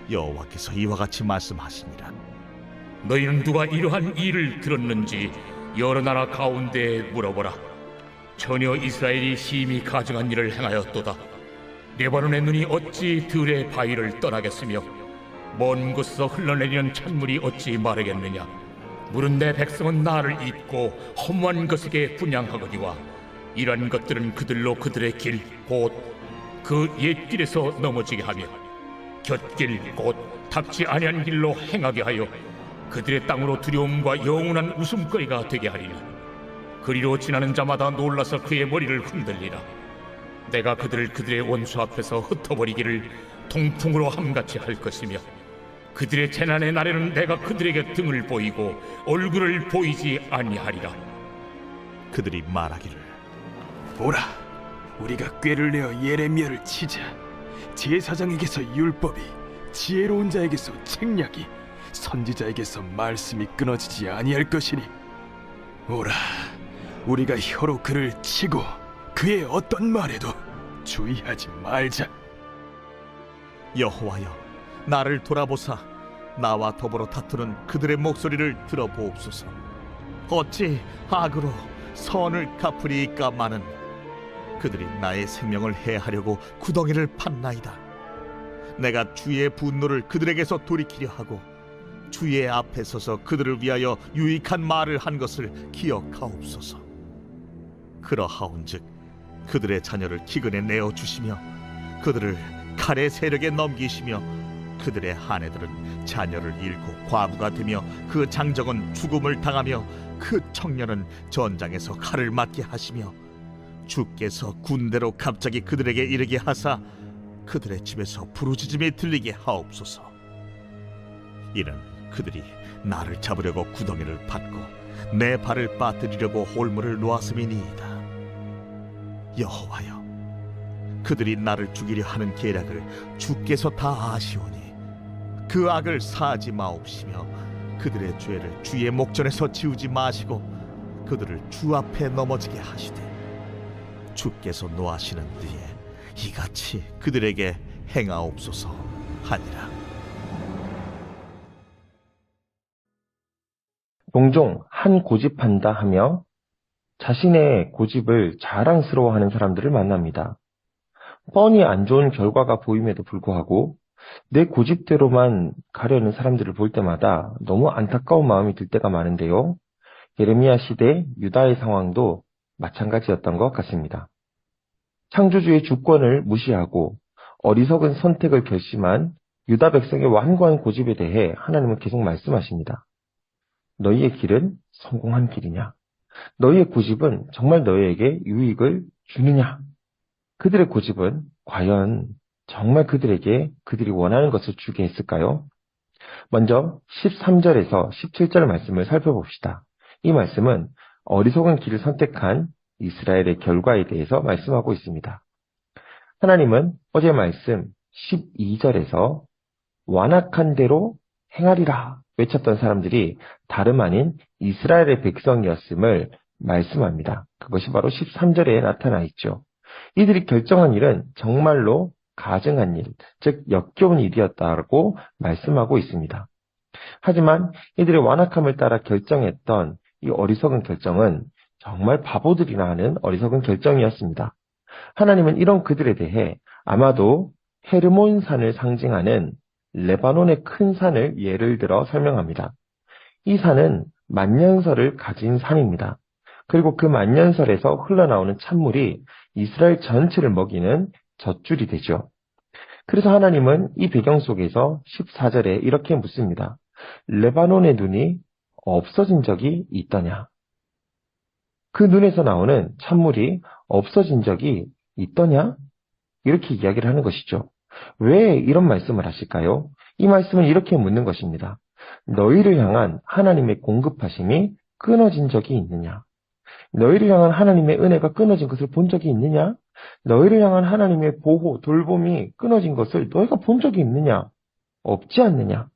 여호와께서 이와 같이 말씀하시니라. 너희는 누가 이러한 일을 들었는지 여러 나라 가운데에 물어보라. 전혀 이스라엘이 심히 가증한 일을 행하였도다. 레바논의 눈이 어찌 들의 바위를 떠나겠으며 먼 곳에서 흘러내리는 찬물이 어찌 마르겠느냐. 물은 내 백성은 나를 잊고 허무한 것에게 분향하거니와 이러한 것들은 그들로 그들의 길 곧 그 옛길에서 넘어지게 하며 곁길 곧 답지 아니한 길로 행하게 하여 그들의 땅으로 두려움과 영원한 웃음거리가 되게 하리니 그리로 지나는 자마다 놀라서 그의 머리를 흔들리라. 내가 그들을 그들의 원수 앞에서 흩어버리기를 동풍으로 함같이 할 것이며 그들의 재난의 날에는 내가 그들에게 등을 보이고 얼굴을 보이지 아니하리라. 그들이 말하기를 보라, 우리가 꾀를 내어 예레미야를 치자. 제사장에게서 율법이, 지혜로운 자에게서 책략이, 선지자에게서 말씀이 끊어지지 아니할 것이니 오라, 우리가 혀로 그를 치고 그의 어떤 말에도 주의하지 말자. 여호와여, 나를 돌아보사 나와 더불어 다투는 그들의 목소리를 들어보옵소서. 어찌 악으로 선을 갚으리이까마는 그들이 나의 생명을 해하려고 구덩이를 팠나이다. 내가 주의 분노를 그들에게서 돌이키려 하고 주의 앞에 서서 그들을 위하여 유익한 말을 한 것을 기억하옵소서. 그러하온즉 그들의 자녀를 기근에 내어주시며 그들을 칼의 세력에 넘기시며 그들의 아내들은 자녀를 잃고 과부가 되며 그 장정은 죽음을 당하며 그 청년은 전장에서 칼을 맞게 하시며 주께서 군대로 갑자기 그들에게 이르게 하사 그들의 집에서 부르짖음이 들리게 하옵소서. 이는 그들이 나를 잡으려고 구덩이를 팠고 내 발을 빠뜨리려고 홀무를 놓았음이니이다. 여호와여, 그들이 나를 죽이려 하는 계략을 주께서 다 아시오니 그 악을 사하지 마옵시며 그들의 죄를 주의 목전에서 지우지 마시고 그들을 주 앞에 넘어지게 하시되 주께서 노하시는 때에 이같이 그들에게 행하옵소서 하니라. 종종 한 고집한다 하며 자신의 고집을 자랑스러워하는 사람들을 만납니다. 뻔히 안 좋은 결과가 보임에도 불구하고 내 고집대로만 가려는 사람들을 볼 때마다 너무 안타까운 마음이 들 때가 많은데요. 예레미야 시대 유다의 상황도 마찬가지였던 것 같습니다. 창조주의 주권을 무시하고 어리석은 선택을 결심한 유다 백성의 완고한 고집에 대해 하나님은 계속 말씀하십니다. 너희의 길은 성공한 길이냐? 너희의 고집은 정말 너희에게 유익을 주느냐? 그들의 고집은 과연 정말 그들에게 그들이 원하는 것을 주게 했을까요? 먼저 13절에서 17절 말씀을 살펴봅시다. 이 말씀은 어리석은 길을 선택한 이스라엘의 결과에 대해서 말씀하고 있습니다. 하나님은 어제 말씀 12절에서 완악한 대로 행하리라 외쳤던 사람들이 다름 아닌 이스라엘의 백성이었음을 말씀합니다. 그것이 바로 13절에 나타나 있죠. 이들이 결정한 일은 정말로 가증한 일, 즉 역겨운 일이었다고 말씀하고 있습니다. 하지만 이들의 완악함을 따라 결정했던 이 어리석은 결정은 정말 바보들이나 하는 어리석은 결정이었습니다. 하나님은 이런 그들에 대해 아마도 헤르몬 산을 상징하는 레바논의 큰 산을 예를 들어 설명합니다. 이 산은 만년설을 가진 산입니다. 그리고 그 만년설에서 흘러나오는 찬물이 이스라엘 전체를 먹이는 젖줄이 되죠. 그래서 하나님은 이 배경 속에서 14절에 이렇게 묻습니다. 레바논의 눈이 없어진 적이 있더냐? 그 눈에서 나오는 찬물이 없어진 적이 있더냐? 이렇게 이야기를 하는 것이죠. 왜 이런 말씀을 하실까요? 이 말씀은 이렇게 묻는 것입니다. 너희를 향한 하나님의 공급하심이 끊어진 적이 있느냐? 너희를 향한 하나님의 은혜가 끊어진 것을 본 적이 있느냐? 너희를 향한 하나님의 보호, 돌봄이 끊어진 것을 너희가 본 적이 있느냐? 없지 않느냐?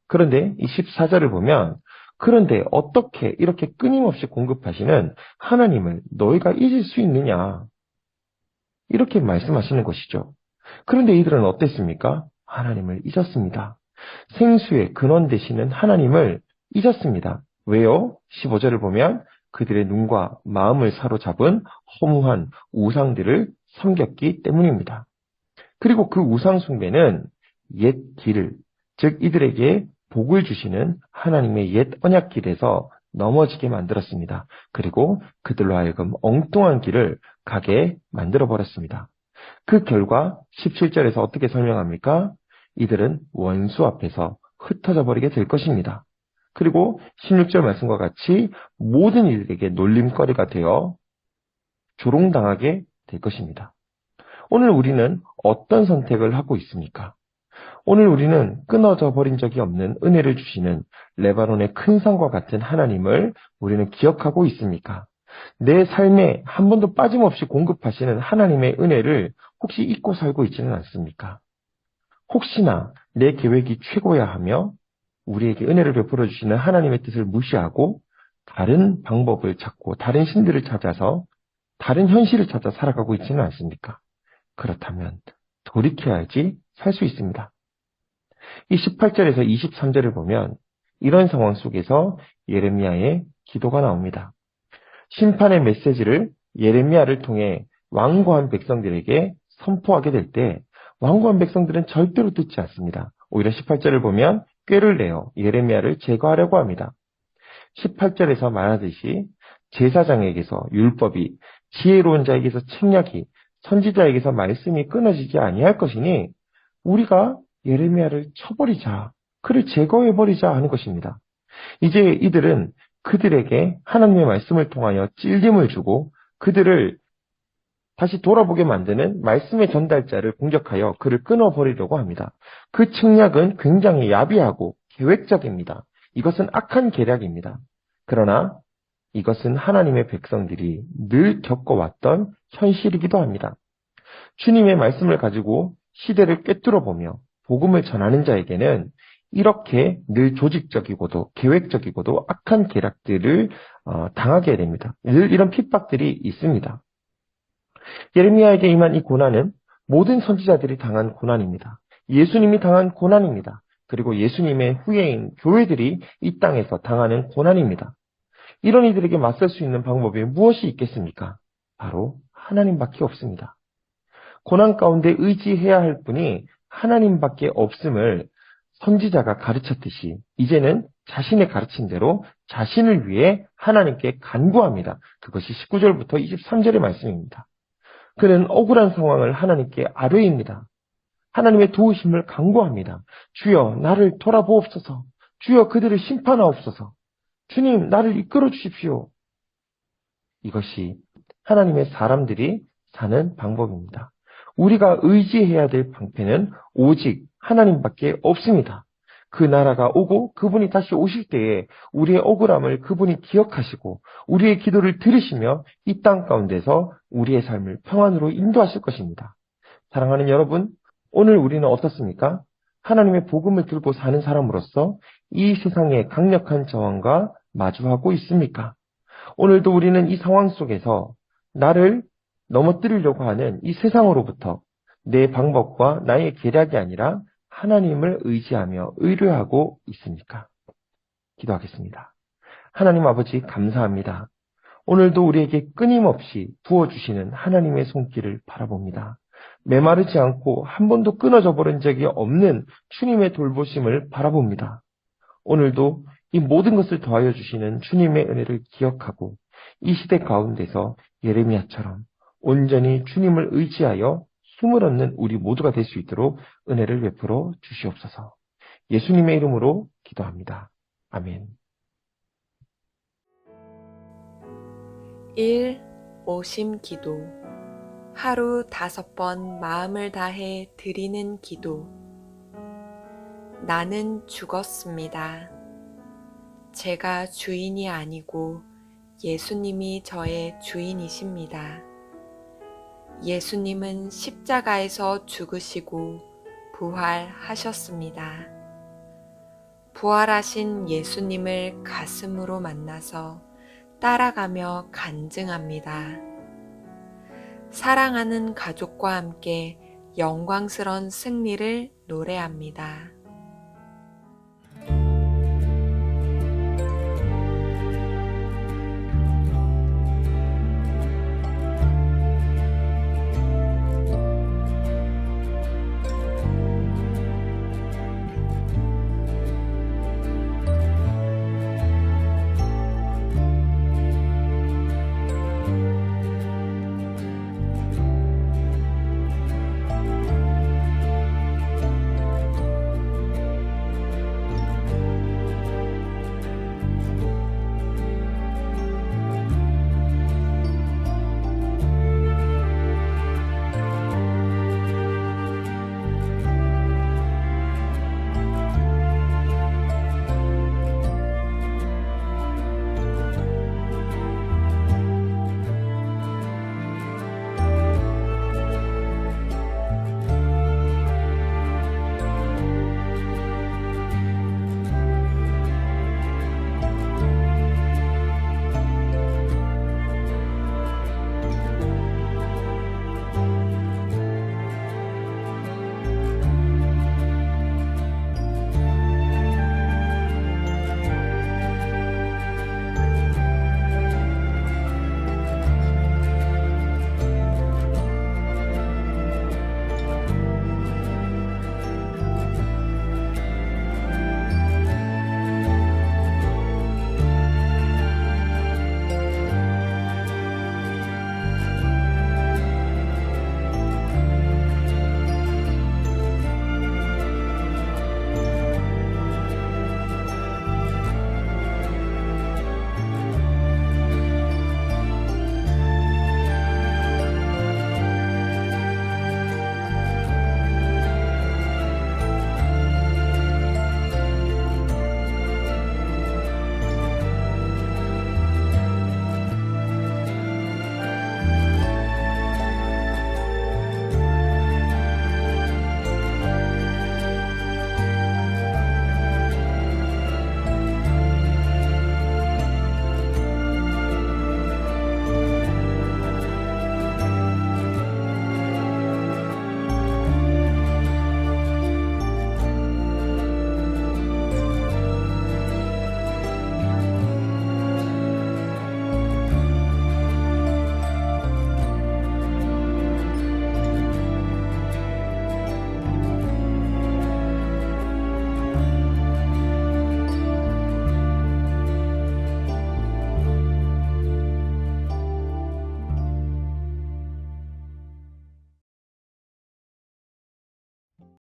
그런데 이 14절을 보면 그런데 어떻게 이렇게 끊임없이 공급하시는 하나님을 너희가 잊을 수 있느냐? 이렇게 말씀하시는 것이죠. 그런데 이들은 어땠습니까? 하나님을 잊었습니다. 생수의 근원 되시는 하나님을 잊었습니다. 왜요? 15절을 보면 그들의 눈과 마음을 사로잡은 허무한 우상들을 섬겼기 때문입니다. 그리고 그 우상 숭배는 옛 길을, 즉 이들에게 복을 주시는 하나님의 옛 언약길에서 넘어지게 만들었습니다. 그리고 그들로 하여금 엉뚱한 길을 가게 만들어버렸습니다. 그 결과 17절에서 어떻게 설명합니까? 이들은 원수 앞에서 흩어져 버리게 될 것입니다. 그리고 16절 말씀과 같이 모든 이들에게 놀림거리가 되어 조롱당하게 될 것입니다. 오늘 우리는 어떤 선택을 하고 있습니까? 오늘 우리는 끊어져 버린 적이 없는 은혜를 주시는 레바논의 큰 산과 같은 하나님을 우리는 기억하고 있습니까? 내 삶에 한 번도 빠짐없이 공급하시는 하나님의 은혜를 혹시 잊고 살고 있지는 않습니까? 혹시나 내 계획이 최고야 하며 우리에게 은혜를 베풀어 주시는 하나님의 뜻을 무시하고 다른 방법을 찾고 다른 신들을 찾아서 다른 현실을 찾아 살아가고 있지는 않습니까? 그렇다면 돌이켜야지 살 수 있습니다. 이 18절에서 23절을 보면 이런 상황 속에서 예레미야의 기도가 나옵니다. 심판의 메시지를 예레미야를 통해 완고한 백성들에게 선포하게 될 때 완고한 백성들은 절대로 듣지 않습니다. 오히려 18절을 보면 꾀를 내어 예레미야를 제거하려고 합니다. 18절에서 말하듯이 제사장에게서 율법이, 지혜로운 자에게서 책략이, 선지자에게서 말씀이 끊어지지 아니할 것이니 우리가 예레미야를 쳐버리자, 그를 제거해버리자 하는 것입니다. 이제 이들은 그들에게 하나님의 말씀을 통하여 찔림을 주고 그들을 다시 돌아보게 만드는 말씀의 전달자를 공격하여 그를 끊어버리려고 합니다. 그 책략은 굉장히 야비하고 계획적입니다. 이것은 악한 계략입니다. 그러나 이것은 하나님의 백성들이 늘 겪어왔던 현실이기도 합니다. 주님의 말씀을 가지고 시대를 꿰뚫어보며 복음을 전하는 자에게는 이렇게 늘 조직적이고도 계획적이고도 악한 계략들을 당하게 됩니다. 늘 이런 핍박들이 있습니다. 예레미야에게 임한 이 고난은 모든 선지자들이 당한 고난입니다. 예수님이 당한 고난입니다. 그리고 예수님의 후예인 교회들이 이 땅에서 당하는 고난입니다. 이런 이들에게 맞설 수 있는 방법이 무엇이 있겠습니까? 바로 하나님밖에 없습니다. 고난 가운데 의지해야 할 분이 하나님밖에 없음을 선지자가 가르쳤듯이 이제는 자신의 가르친 대로 자신을 위해 하나님께 간구합니다. 그것이 19절부터 23절의 말씀입니다. 그는 억울한 상황을 하나님께 아뢰입니다. 하나님의 도우심을 간구합니다. 주여 나를 돌아보옵소서. 주여 그들을 심판하옵소서. 주님 나를 이끌어 주십시오. 이것이 하나님의 사람들이 사는 방법입니다. 우리가 의지해야 될 방패는 오직 하나님밖에 없습니다. 그 나라가 오고 그분이 다시 오실 때에 우리의 억울함을 그분이 기억하시고 우리의 기도를 들으시며 이 땅 가운데서 우리의 삶을 평안으로 인도하실 것입니다. 사랑하는 여러분, 오늘 우리는 어떻습니까? 하나님의 복음을 들고 사는 사람으로서 이 세상의 강력한 저항과 마주하고 있습니까? 오늘도 우리는 이 상황 속에서 나를 넘어뜨리려고 하는 이 세상으로부터 내 방법과 나의 계략이 아니라 하나님을 의지하며 의뢰하고 있습니까? 기도하겠습니다. 하나님 아버지 감사합니다. 오늘도 우리에게 끊임없이 부어주시는 하나님의 손길을 바라봅니다. 메마르지 않고 한 번도 끊어져 버린 적이 없는 주님의 돌보심을 바라봅니다. 오늘도 이 모든 것을 더하여 주시는 주님의 은혜를 기억하고 이 시대 가운데서 예레미야처럼 온전히 주님을 의지하여 힘을 얻는 우리 모두가 될 수 있도록 은혜를 베풀어 주시옵소서. 예수님의 이름으로 기도합니다. 아멘. 1. 오심 기도. 하루 5번 마음을 다해 드리는 기도. 나는 죽었습니다. 제가 주인이 아니고 예수님이 저의 주인이십니다. 예수님은 십자가에서 죽으시고 부활하셨습니다. 부활하신 예수님을 가슴으로 만나서 따라가며 간증합니다. 사랑하는 가족과 함께 영광스런 승리를 노래합니다.